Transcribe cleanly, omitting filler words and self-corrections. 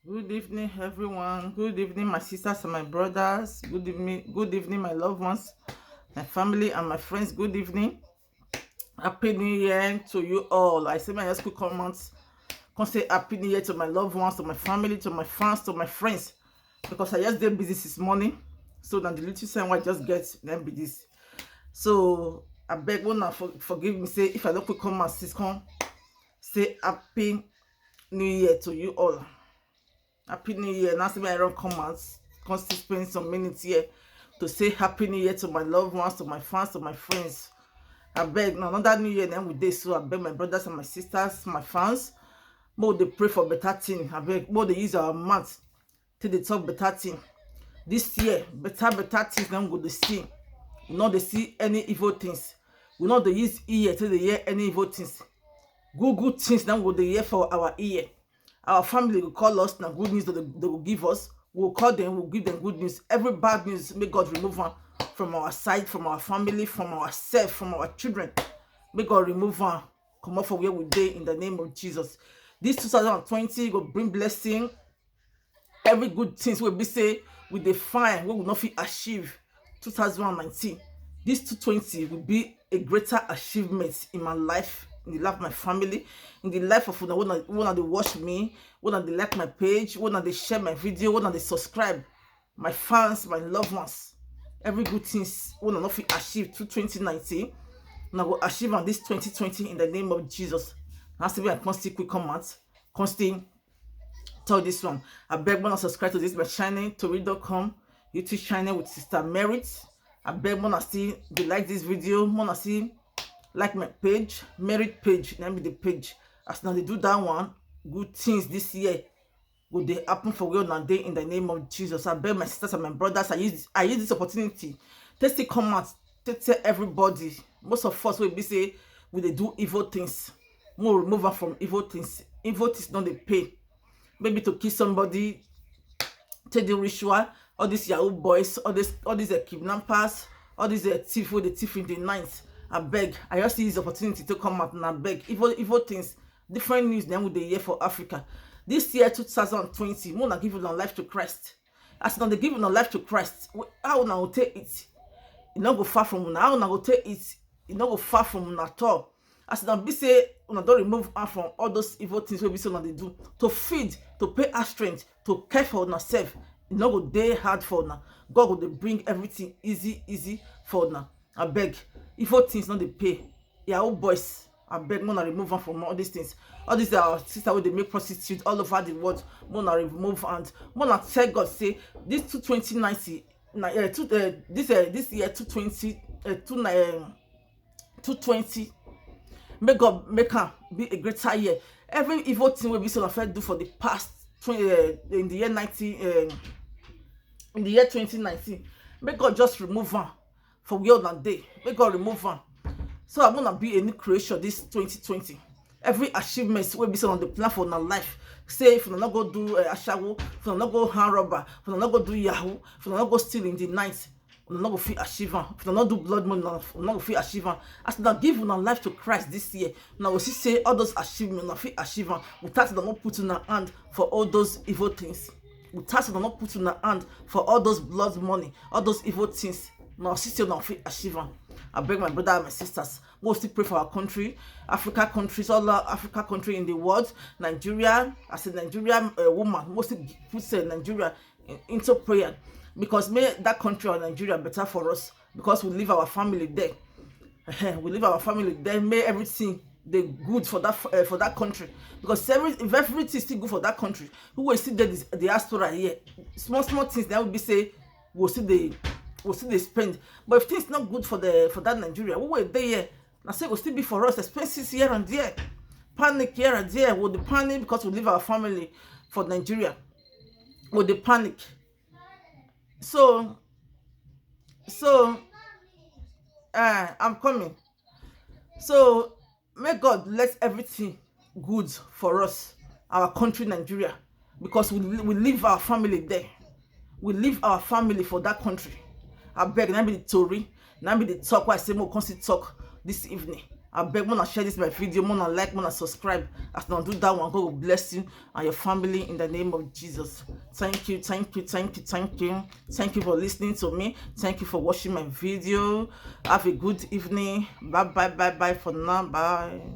Good evening, everyone. Good evening, my sisters and my brothers. Good evening, my loved ones, my family and my friends. Good evening. Happy New Year to you all. I say my high school comments. Can say Happy New Year to my loved ones, to my family, to my fans, to my friends. Because I just did busy this morning. So now the little time I just get them be this. So I beg one forgive me. Say if I don't quick come and sis come say Happy New Year to you all. Happy New Year. Now, see my own comments. Constantly spending some minutes here to say Happy New Year to my loved ones, to my fans, to my friends. I beg, now another New Year, then with this, so I beg my brothers and my sisters, my fans, more they pray for better thing. I beg, more they use our mouth till they talk better thing. This year, better things, then we go to see. We not they see any evil things. We not they use ear till they hear any evil things. Good things then will they hear for our ear. Our family will call us now good news that they will give us. We'll call them, we'll give them good news. Every bad news, may God remove one from our side, from our family, from ourselves, from our children. May God remove one. Come up from where we day in the name of Jesus. This 2020 will bring blessing. Every good things will be say we define we will not feel achieve 2019. This 2020 will be a greater achievement in my life, in the life of my family, in the life of when they watch me, when they like my page, when they share my video, when they subscribe, my fans, my loved ones. Every good things will not feel achieved to 2019. Now will achieve on this 2020 in the name of Jesus. Has to be a constant quick comment, constant tell this one. I beg one to subscribe to this my channel, Tori.com, YouTube channel with Sister Merit. I beg one to see they like this video, one to see like my page, Merit page, name be the page. As now they do that one, good things this year will they happen for real and day in the name of Jesus. I beg my sisters and my brothers, I use this opportunity. Take the comment, tell everybody. Most of us will be say will they do evil things. More remove her from evil things. Evil things don't they pay. Maybe to kill somebody, take the ritual, all these Yahoo boys, all these kidnappers, all these thief with the thief in the night. I beg, I just see this opportunity to come out and I beg. Evil things, different news then with the year for Africa. This year 2020, more than giving our life to Christ. As now they give our life to Christ, how now take it? It not go far from una. How una go take it? It not go far from una at all. As una be say una don remove her from all those evil things wey be say una dey do to feed, to pay her strength, to care for una sef. E no go dey hard for una. God go dey bring everything easy for una. Abeg, evil things no dey pay. Yahoo boys, abeg make una remove am from all these things. All these our sister wey dey make prostitute all over the world, make una remove and make una tell God say this 2090 this year 220 220 make God make am be a greater year. Every evil thing wey be say una first do for the past 20 in the year 19 in the year 2019, make God just remove am for where una dey. Make God remove am. So I wanna be a new creation this 2020. Every achievement wey be say on the plan for una life. Say if una no go do ashawo, if una no go hand robber, if una no go do yahoo, if una no go steal in the night, una no go fit achieve am. If una no do blood money, una no go fit achieve am. As una give una life to Christ this year, una go see say all those achievements una fit achieve am without una no put una hand for all those evil things. Without una no put una hand for all those blood money, all those evil things. Una see say una fit achieve am. I beg my brother and my sisters, we'll still pray for our country, Africa countries, all Africa country in the world, Nigeria. As a Nigerian woman, we'll still put Nigeria into prayer because may that country or Nigeria better for us because we leave our family there. We leave our family there. May everything they good for that country because if everything is still good for that country, who will see the diaspora here? Small things that will be say we'll see they spend. But if things not good for that Nigeria, we were there. Now say will still be for us expenses here and there, panic here and there. Will the panic because we leave our family for Nigeria? Will the panic? So I'm coming. So may God let everything good for us, our country Nigeria, because we leave our family there. We leave our family for that country. I beg, now be the Tory, now be the talk why I say more constant talk this evening. I beg, wanna share this my video, wanna like, wanna subscribe. As not do that one, God will bless you and your family in the name of Jesus. Thank you, thank you, thank you, thank you. Thank you for listening to me. Thank you for watching my video. Have a good evening. Bye bye, bye bye for now. Bye.